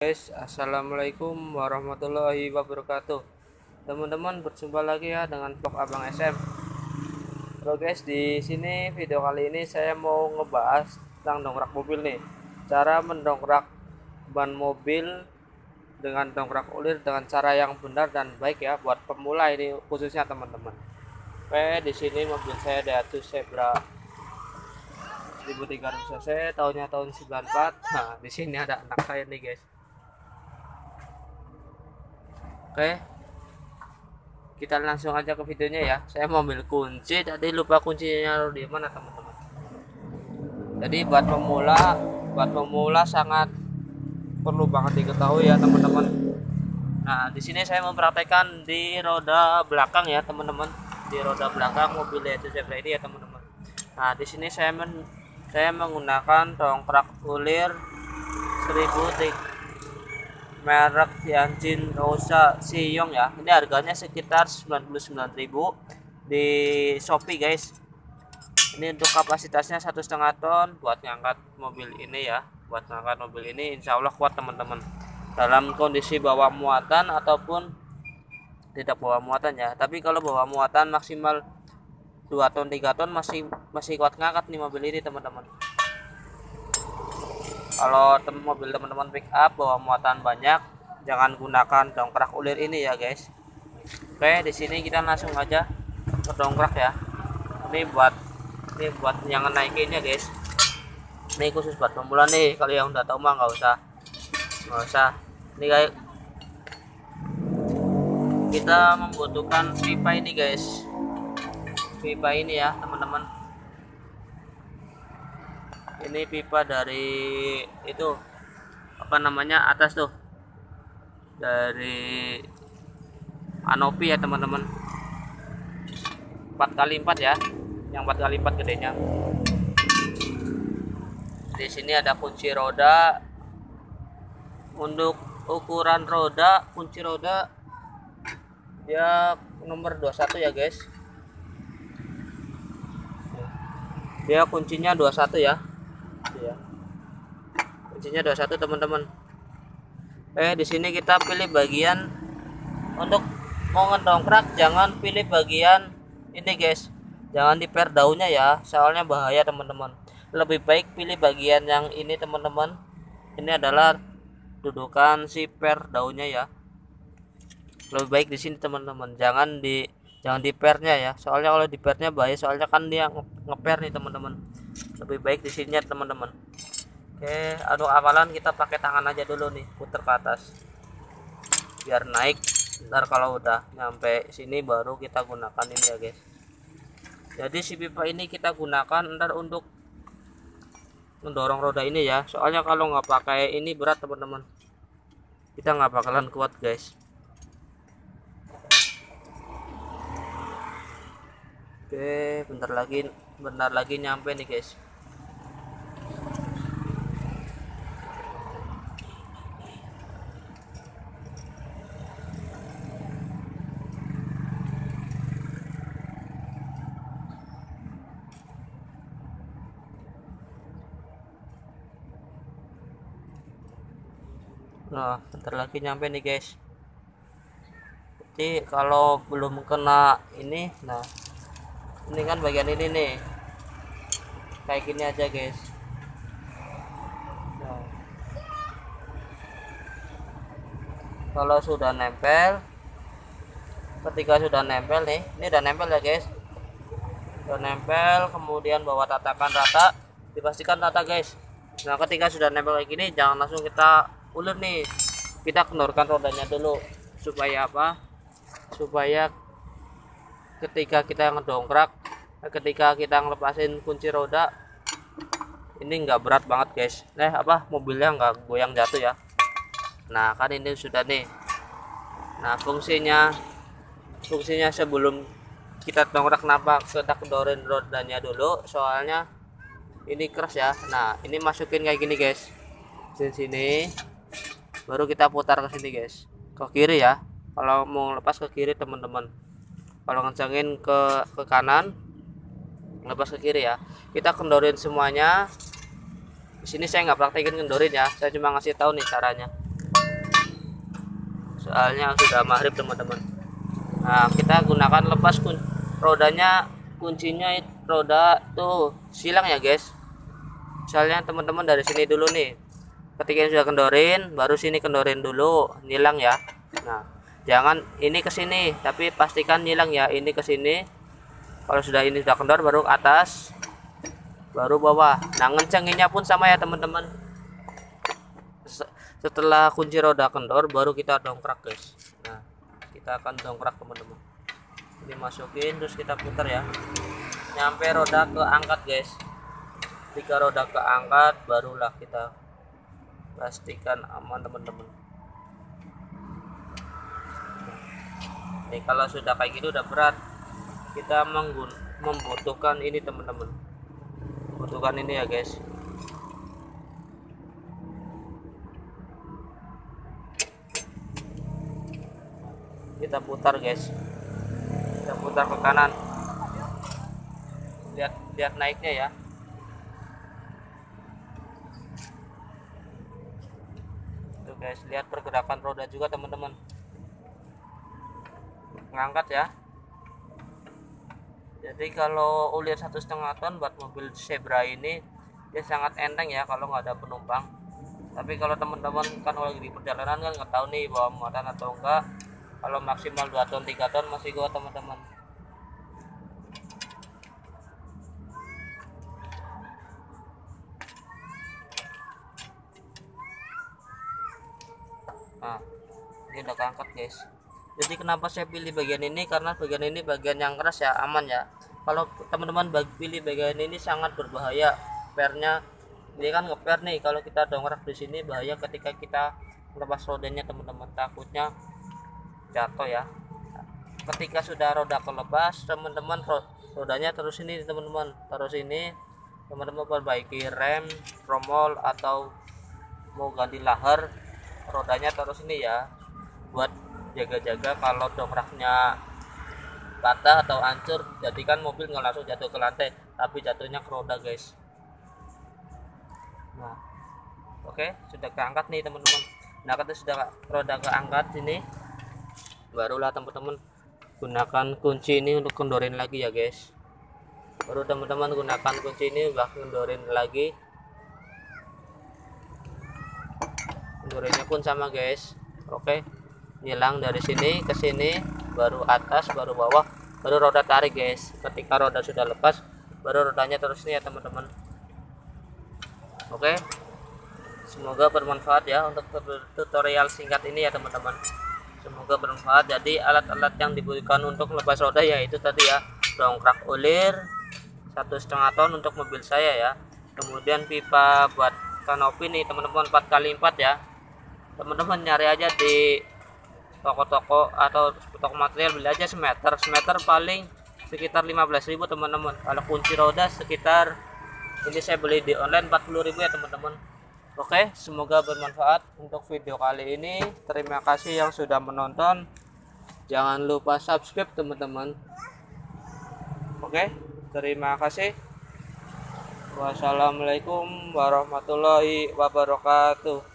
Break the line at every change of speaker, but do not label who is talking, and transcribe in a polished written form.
Guys, assalamualaikum warahmatullahi wabarakatuh. Teman-teman, berjumpa lagi ya dengan vlog Abang SM. Halo guys, di sini video kali ini saya mau ngebahas tentang dongkrak mobil nih. Cara mendongkrak ban mobil dengan dongkrak ulir dengan cara yang benar dan baik ya, buat pemula ini khususnya teman-teman. Oke, di sini mobil saya Daihatsu Zebra 1300 cc, tahunnya tahun 94. Nah, di sini ada anak saya nih guys. Oke, kita langsung aja ke videonya ya. Saya mau ambil kunci, tadi lupa kuncinya di mana teman-teman. Jadi buat pemula sangat perlu banget diketahui ya teman-teman. Nah, di sini saya mempraktekkan di roda belakang ya teman-teman, di roda belakang mobil Daihatsu Zebra ini ya teman-teman. Nah, di sini saya menggunakan dongkrak ulir 1003 merek Tianjin Rosa Siyong ya. Ini harganya sekitar 99.000 di Shopee guys. Ini untuk kapasitasnya 1,5 ton buat ngangkat mobil ini ya. Buat ngangkat mobil ini insya Allah kuat teman-teman. Dalam kondisi bawa muatan ataupun tidak bawa muatan ya. Tapi kalau bawa muatan maksimal 2 ton 3 ton masih kuat ngangkat nih mobil ini teman-teman. Kalau mobil teman-teman pick up bawa muatan banyak, jangan gunakan dongkrak ulir ini ya guys. Oke, di sini kita langsung aja ke dongkrak ya. Ini buat yang naikinnya guys. Ini khusus buat pemula nih. Kalau yang udah tahu mah nggak usah. Ini kayak kita membutuhkan pipa ini guys. Pipa ini ya teman-teman. Ini pipa dari itu apa namanya atas tuh, dari anopi ya teman-teman, 4x4 ya, yang 4x4 gedenya. Di sini ada kunci roda. Untuk ukuran roda, kunci roda dia nomor 21 ya guys, dia kuncinya 21 ya. Kuncinya 21 teman-teman. Di sini kita pilih bagian untuk mau ngedongkrak, jangan pilih bagian ini guys. Jangan diper daunnya ya, soalnya bahaya teman-teman. Lebih baik pilih bagian yang ini teman-teman. Ini adalah dudukan si per daunnya ya. Lebih baik di sini teman-teman. Jangan di pernya ya. Soalnya kalau di pernya bahaya, soalnya kan dia ngeper nih teman-teman. Lebih baik di sini ya teman-teman. Oke, untuk awalan kita pakai tangan aja dulu nih, puter ke atas biar naik. Ntar kalau udah nyampe sini baru kita gunakan ini ya guys. Jadi si pipa ini kita gunakan ntar untuk mendorong roda ini ya. Soalnya kalau nggak pakai ini berat teman-teman, kita nggak bakalan kuat guys. Oke, bentar lagi nyampe nih guys. Nah, bentar lagi nyampe nih guys. Jadi kalau belum kena ini, nah ini kan bagian ini nih, kayak gini aja guys. Nah, kalau sudah nempel, ketika sudah nempel nih, ini udah nempel ya guys, udah nempel, kemudian bawa tatakan rata, dipastikan rata guys. Nah, ketika sudah nempel kayak gini, jangan langsung kita ulur nih, kita kendorkan rodanya dulu supaya apa, supaya ketika kita ngedongkrak, ketika kita ngelepasin kunci roda ini nggak berat banget guys. Mobilnya nggak goyang jatuh ya. Nah kan ini sudah nih. Nah fungsinya sebelum kita dongkrak, kenapa kita kendorin rodanya dulu, soalnya ini keras ya. Nah ini masukin kayak gini guys, di sini baru kita putar ke sini guys, ke kiri ya. Kalau mau lepas ke kiri teman-teman, kalau ngencangin ke kanan, lepas ke kiri ya. Kita kendorin semuanya. Di sini saya nggak praktekin kendorin ya, saya cuma ngasih tahu nih caranya. soalnya sudah maghrib teman-teman. Nah, kita gunakan lepas rodanya, kuncinya roda tuh silang ya guys. Misalnya teman-teman dari sini dulu nih, ketika sudah kendorin baru sini kendorin dulu, nilang ya. Nah, jangan ini ke sini, tapi pastikan nilang ya, ini ke sini. Kalau sudah ini sudah kendor baru atas, baru bawah. Nah, ngencenginnya pun sama ya teman-teman. Setelah kunci roda kendor baru kita dongkrak guys. Nah, kita akan dongkrak teman-teman. Ini masukin terus kita putar ya, nyampe roda keangkat guys. Ketika roda keangkat barulah kita pastikan aman teman-teman. Nih kalau sudah kayak gitu udah berat, kita membutuhkan ini teman-teman, membutuhkan ini ya guys. Kita putar guys, kita putar ke kanan, lihat naiknya ya. Tuh guys, lihat pergerakan roda juga teman-teman, ngangkat ya. Jadi kalau ulir 1,5 ton buat mobil Zebra ini dia sangat enteng ya kalau nggak ada penumpang. Tapi kalau teman-teman kan lagi di perjalanan kan nggak tahu nih bawa muatan atau enggak. Kalau maksimal 2 ton 3 ton masih go teman-teman. Nah, ini udah keangkat guys. Jadi kenapa saya pilih bagian ini, karena bagian ini bagian yang keras ya, aman ya. Kalau teman-teman pilih bagian ini sangat berbahaya. Pernya dia kan ngeper nih, kalau kita dongkrak di sini bahaya ketika kita lepas rodanya teman-teman, takutnya jatuh ya. Ketika sudah roda kelepas teman-teman, rodanya terus ini teman-teman, terus ini teman-teman perbaiki rem, tromol atau mau ganti lahar, rodanya terus ini ya, buat jaga-jaga kalau dongkraknya patah atau hancur, jadikan mobil nggak langsung jatuh ke lantai tapi jatuhnya ke roda guys. Nah, oke, sudah keangkat nih teman-teman. Nah, ketika sudah roda keangkat sini barulah teman-teman gunakan kunci ini untuk kendorin lagi ya guys. Baru teman-teman gunakan kunci ini buat kendorin lagi. Kendorinnya pun sama guys. Oke, nilang dari sini ke sini, baru atas, baru bawah, baru roda tarik guys. Ketika roda sudah lepas baru rodanya terus ini ya teman-teman. Oke, semoga bermanfaat ya untuk tutorial singkat ini ya teman-teman. Semoga bermanfaat. Jadi alat-alat yang dibutuhkan untuk lepas roda yaitu tadi ya, dongkrak ulir 1,5 ton untuk mobil saya ya. Kemudian pipa buat kanopi nih teman-teman 4x4 ya. Teman-teman nyari aja di toko-toko atau toko material, beli aja semeter paling sekitar 15.000 teman-teman. Kalau kunci roda sekitar, ini saya beli di online 40.000 ya teman-teman. Oke, semoga bermanfaat untuk video kali ini. Terima kasih yang sudah menonton. Jangan lupa subscribe teman-teman. Oke, terima kasih. Wassalamualaikum warahmatullahi wabarakatuh.